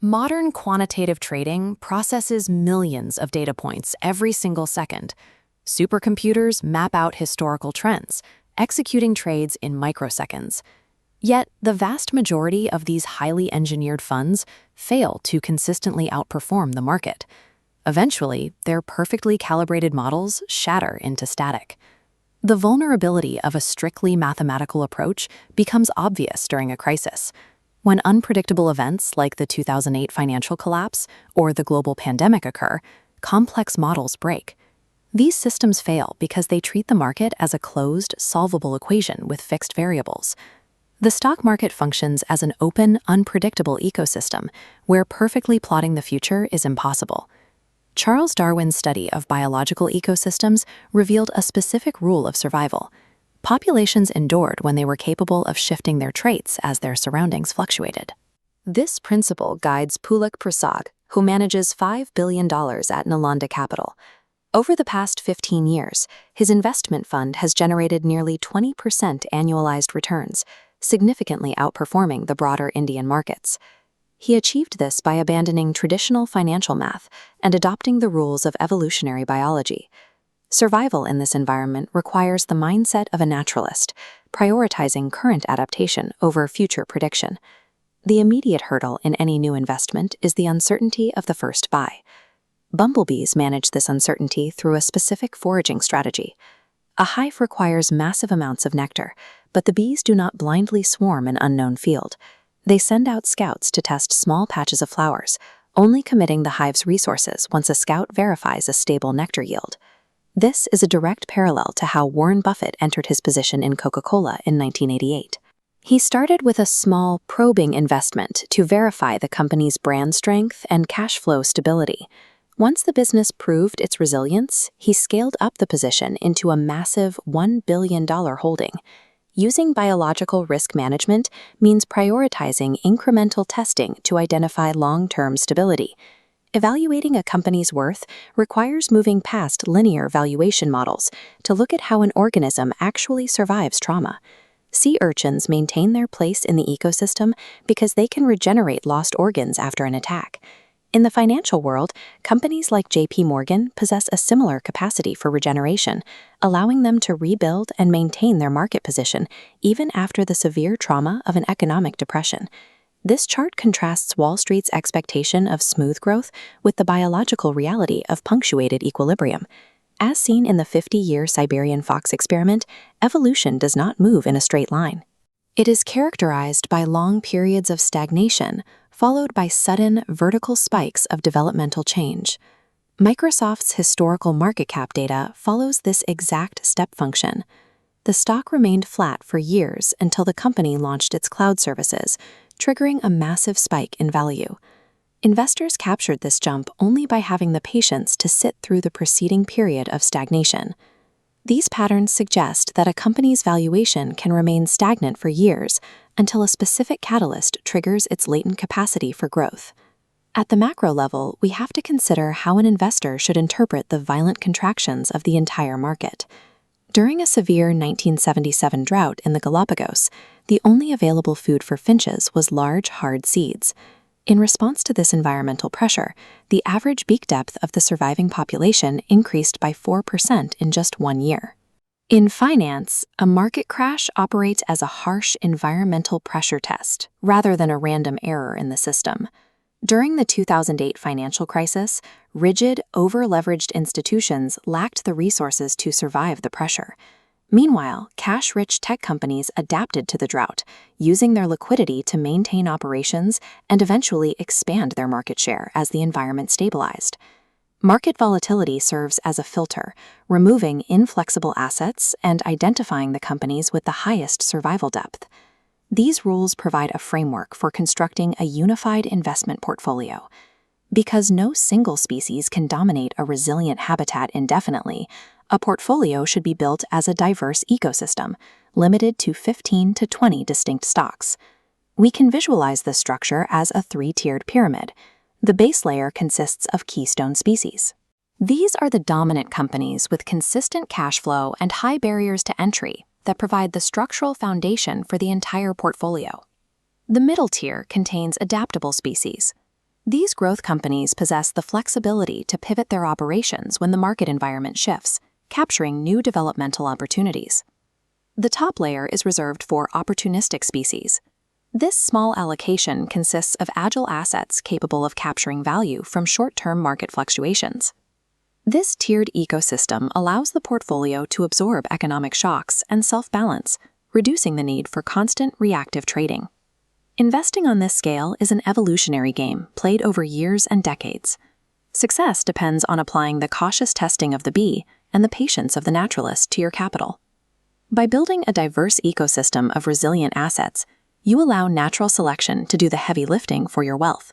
Modern quantitative trading processes millions of data points every single second. Supercomputers map out historical trends, executing trades in microseconds. Yet, the vast majority of these highly engineered funds fail to consistently outperform the market. Eventually, their perfectly calibrated models shatter into static. The vulnerability of a strictly mathematical approach becomes obvious during a crisis. When unpredictable events like the 2008 financial collapse or the global pandemic occur, complex models break. These systems fail because they treat the market as a closed, solvable equation with fixed variables. The stock market functions as an open, unpredictable ecosystem where perfectly plotting the future is impossible. Charles Darwin's study of biological ecosystems revealed a specific rule of survival. Populations endured when they were capable of shifting their traits as their surroundings fluctuated. This principle guides Pulak Prasad, who manages $5 billion at Nalanda Capital. Over the past 15 years, his investment fund has generated nearly 20% annualized returns, significantly outperforming the broader Indian markets. He achieved this by abandoning traditional financial math and adopting the rules of evolutionary biology. Survival in this environment requires the mindset of a naturalist, prioritizing current adaptation over future prediction. The immediate hurdle in any new investment is the uncertainty of the first buy. Bumblebees manage this uncertainty through a specific foraging strategy. A hive requires massive amounts of nectar, but the bees do not blindly swarm an unknown field. They send out scouts to test small patches of flowers, only committing the hive's resources once a scout verifies a stable nectar yield. This is a direct parallel to how Warren Buffett entered his position in Coca-Cola in 1988. He started with a small, probing investment to verify the company's brand strength and cash flow stability. Once the business proved its resilience, he scaled up the position into a massive $1 billion holding. Using biological risk management means prioritizing incremental testing to identify long-term stability. Evaluating a company's worth requires moving past linear valuation models to look at how an organism actually survives trauma. Sea urchins maintain their place in the ecosystem because they can regenerate lost organs after an attack. In the financial world, companies like JP Morgan possess a similar capacity for regeneration, allowing them to rebuild and maintain their market position even after the severe trauma of an economic depression. This chart contrasts Wall Street's expectation of smooth growth with the biological reality of punctuated equilibrium. As seen in the 50-year Siberian fox experiment, evolution does not move in a straight line. It is characterized by long periods of stagnation, followed by sudden vertical spikes of developmental change. Microsoft's historical market cap data follows this exact step function. The stock remained flat for years until the company launched its cloud services, triggering a massive spike in value. Investors captured this jump only by having the patience to sit through the preceding period of stagnation. These patterns suggest that a company's valuation can remain stagnant for years until a specific catalyst triggers its latent capacity for growth. At the macro level, we have to consider how an investor should interpret the violent contractions of the entire market. During a severe 1977 drought in the Galápagos, the only available food for finches was large, hard seeds. In response to this environmental pressure, the average beak depth of the surviving population increased by 4% in just 1 year. In finance, a market crash operates as a harsh environmental pressure test, rather than a random error in the system. During the 2008 financial crisis, rigid, over-leveraged institutions lacked the resources to survive the pressure. Meanwhile, cash-rich tech companies adapted to the drought, using their liquidity to maintain operations and eventually expand their market share as the environment stabilized. Market volatility serves as a filter, removing inflexible assets and identifying the companies with the highest survival depth. These rules provide a framework for constructing a unified investment portfolio. Because no single species can dominate a resilient habitat indefinitely, a portfolio should be built as a diverse ecosystem, limited to 15 to 20 distinct stocks. We can visualize this structure as a three-tiered pyramid. The base layer consists of keystone species. These are the dominant companies with consistent cash flow and high barriers to entry that provide the structural foundation for the entire portfolio. The middle tier contains adaptable species. These growth companies possess the flexibility to pivot their operations when the market environment shifts, capturing new developmental opportunities. The top layer is reserved for opportunistic species. This small allocation consists of agile assets capable of capturing value from short-term market fluctuations. This tiered ecosystem allows the portfolio to absorb economic shocks and self-balance, reducing the need for constant reactive trading. Investing on this scale is an evolutionary game played over years and decades. Success depends on applying the cautious testing of the bee and the patience of the naturalist to your capital. By building a diverse ecosystem of resilient assets, you allow natural selection to do the heavy lifting for your wealth.